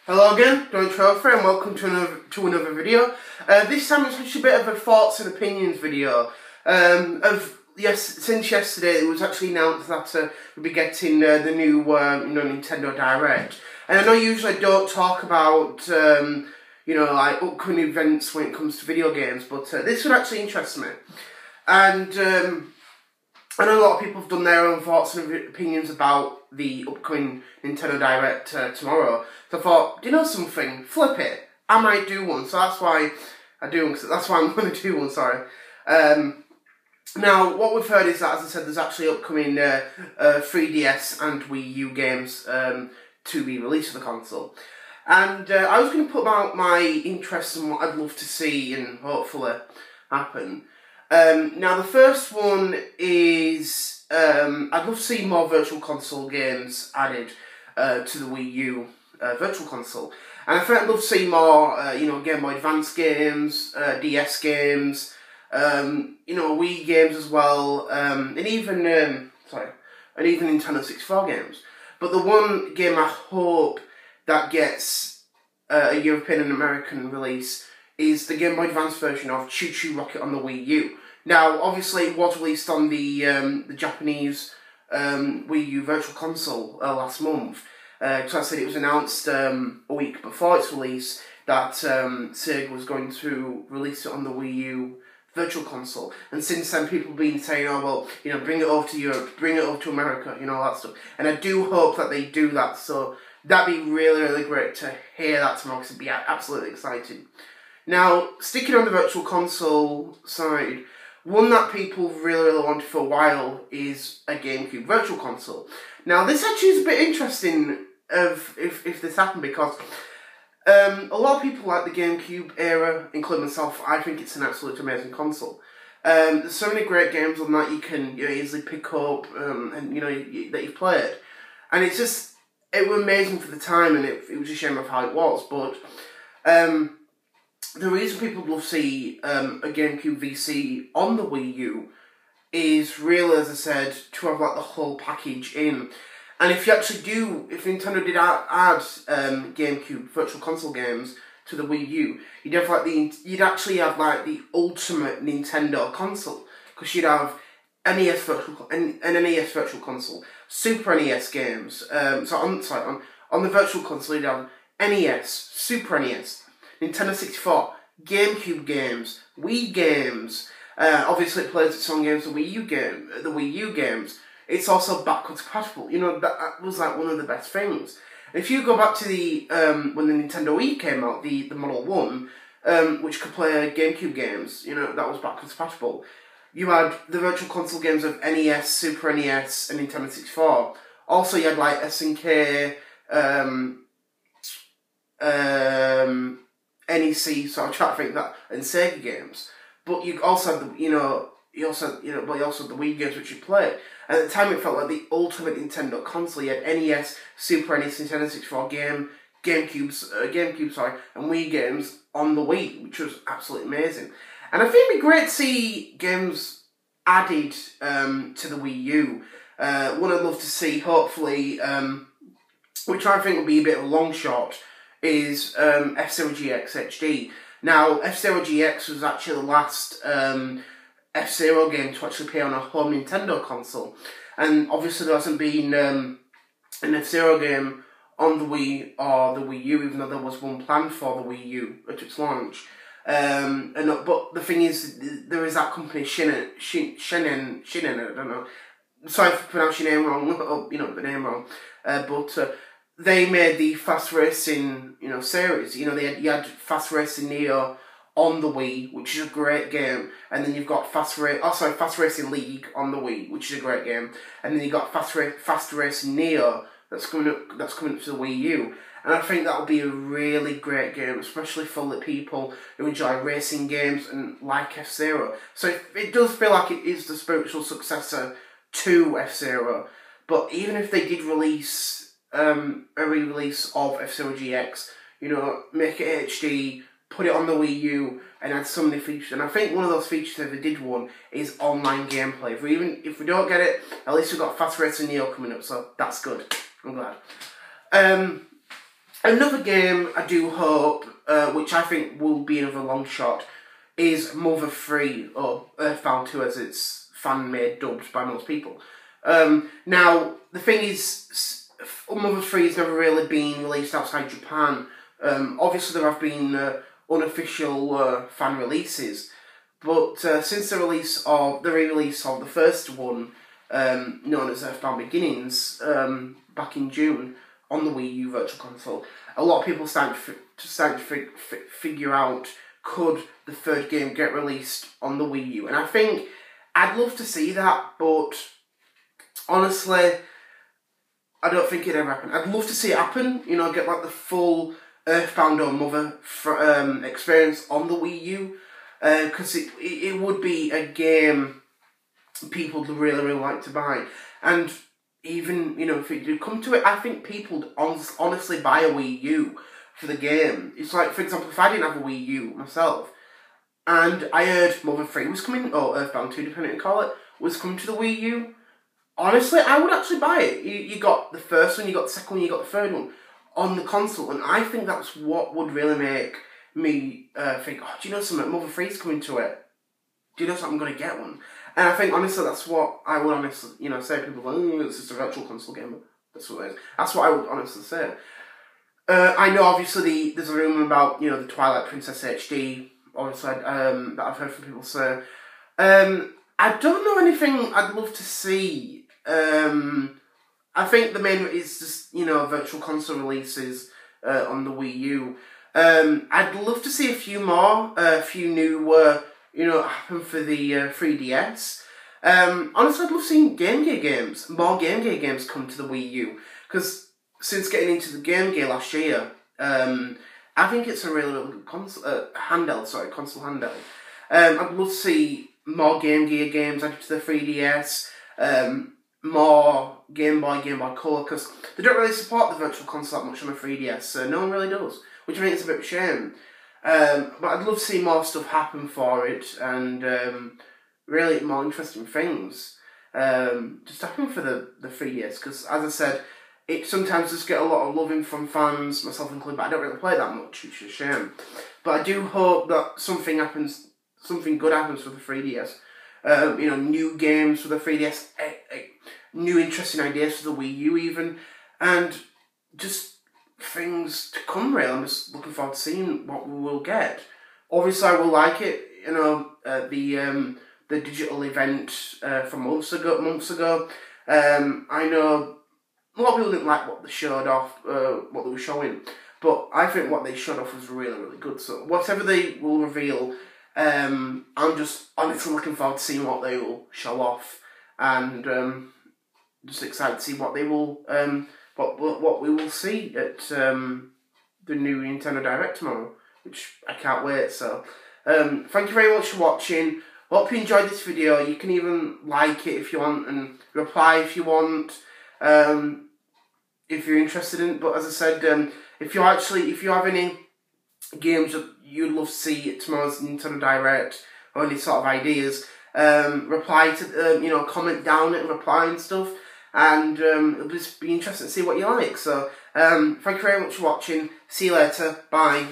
Hello again, Don Trophy, and welcome to another video. This time it's actually a bit of a thoughts and opinions video. Since yesterday it was actually announced that we'll be getting the new Nintendo Direct. And I know usually I don't talk about like upcoming events when it comes to video games, but this would actually interest me. And I know a lot of people have done their own thoughts and opinions about the upcoming Nintendo Direct tomorrow. So I thought, do you know something? Flip it. I might do one. So that's why I do one. That's why I'm going to do one, sorry. Now, what we've heard is that, as I said, there's actually upcoming 3DS and Wii U games to be released for the console. And I was going to put out my interests and what I'd love to see and hopefully happen. Now, the first one is I'd love to see more Virtual Console games added to the Wii U Virtual Console. And I think I'd love to see more, Game Boy Advance games, DS games, Wii games as well, and even Nintendo 64 games. But the one game I hope that gets a European and American release is the Game Boy Advance version of Choo Choo Rocket on the Wii U. Now, obviously, it was released on the Japanese Wii U Virtual Console last month. So I said it was announced a week before its release that Sega was going to release it on the Wii U Virtual Console. And since then, people have been saying, oh, well, bring it over to Europe, bring it over to America, all that stuff. And I do hope that they do that. So that'd be really, really great to hear that tomorrow, because it'd be absolutely exciting. Now, sticking on the Virtual Console side, one that people really, really wanted for a while is a GameCube Virtual Console. Now, this actually is a bit interesting if this happened, because a lot of people like the GameCube era, including myself. I think it's an absolutely amazing console. There's so many great games on that you can easily pick up and that you've played. And it was amazing for the time, and it was a shame of how it was. But the reason people love to see a GameCube VC on the Wii U is really, as I said, to have like the whole package in. And if Nintendo did add GameCube Virtual Console games to the Wii U, you'd actually have like the ultimate Nintendo console, because you'd have an NES Virtual Console, Super NES games. On the Virtual Console, you'd have NES, Super NES, Nintendo 64, GameCube games, Wii games. Obviously, it plays its own games. The Wii U games. It's also backwards compatible. That was like one of the best things. If you go back to the when the Nintendo Wii came out, the Model 1, which could play GameCube games, that was backwards compatible. You had the Virtual Console games of NES, Super NES, and Nintendo 64. Also, you had like SNK, NEC, so I'm trying to think that, and Sega games. But you also had the the Wii games which you played. And at the time, it felt like the ultimate Nintendo console. You had NES, Super NES, Nintendo 64 GameCube, and Wii games on the Wii, which was absolutely amazing. And I think it'd be great to see games added to the Wii U. One I'd love to see, hopefully, which I think would be a bit of a long shot, is F-Zero GX HD. Now, F-Zero GX was actually the last F-Zero game to actually play on a home Nintendo console. And obviously there hasn't been an F-Zero game on the Wii or the Wii U, even though there was one planned for the Wii U at its launch. But the thing is, there is that company, Shinen, I don't know. Sorry if I pronounced your name wrong, the name wrong. But they made the Fast Racing, series. You had Fast Racing Neo on the Wii, which is a great game, and then you've got Fast Racing League on the Wii, which is a great game, and then you've got Fast Racing Neo that's coming up to the Wii U, and I think that will be a really great game, especially for the people who enjoy racing games and like F-Zero. So it does feel like it is the spiritual successor to F-Zero, but even if they did release a re-release of F-Zero GX, make it HD, put it on the Wii U, and add so many features. And I think one of those features, if they did one, is online gameplay. If we don't get it, at least we've got Fast Racing Neo coming up, so that's good. I'm glad. Another game I do hope, which I think will be another long shot, is Mother 3, or Earthbound 2 as it's fan-made dubbed by most people. Now, the thing is, Mother 3 has never really been released outside Japan. Obviously there have been unofficial fan releases, but since the re-release of the first one, known as Earthbound Beginnings, back in June, on the Wii U Virtual Console, a lot of people started to figure out, could the third game get released on the Wii U? And I think I'd love to see that, but honestly, I don't think it'd ever happen. I'd love to see it happen, you know, get like the full Earthbound or Mother experience on the Wii U, because it would be a game people would really like to buy. And even, you know, if it did come to it, I think people would honestly buy a Wii U for the game. It's like, for example, if I didn't have a Wii U myself, and I heard Mother 3 was coming, or Earthbound 2, depending on what you call it, was coming to the Wii U, honestly, I would actually buy it. You got the first one, you got the second one, you got the third one on the console, and I think that's what would really make me think, oh, do you know something, Mother 3 is coming to it. Do you know something, I'm going to get one? And I think, honestly, that's what I would honestly, you know, say. People go, oh, it's just a virtual console game. That's what it is. That's what I would honestly say. I know, obviously, there's a rumour about, you know, the Twilight Princess HD, obviously, that I've heard from people say. I don't know anything I'd love to see. I think the main is just, you know, virtual console releases on the Wii U. I'd love to see a few more, a few new, you know, happen for the 3DS. Honestly, I'd love seeing Game Gear games, more Game Gear games come to the Wii U. Because since getting into the Game Gear last year, I think it's a really good console handheld. I'd love to see more Game Gear games added to the 3DS, more Game Boy Color, because they don't really support the Virtual Console that much on the 3DS, so no one really does, which I think is a bit of a shame. But I'd love to see more stuff happen for it, and really more interesting things just happen for the 3DS, because as I said, it sometimes does get a lot of loving from fans, myself included, but I don't really play that much, which is a shame. But I do hope that something good happens for the 3DS. You know, new games for the 3DS, new interesting ideas for the Wii U even, and just things to come really. I'm just looking forward to seeing what we will get. Obviously I will like it, you know, the digital event from months ago. I know a lot of people didn't like what they showed off, what they were showing, but I think what they showed off was really good. So whatever they will reveal, I'm just honestly looking forward to seeing what they will show off, and just excited to see what they will, what we will see at the new Nintendo Direct tomorrow, which I can't wait. So, thank you very much for watching. Hope you enjoyed this video. You can even like it if you want, and reply if you want, if you're interested in. But as I said, if you have any games that you'd love to see at tomorrow's Nintendo Direct, or any sort of ideas, reply to, you know, comment down it and reply and stuff, and it'll just be interesting to see what you like. So, thank you very much for watching. See you later. Bye.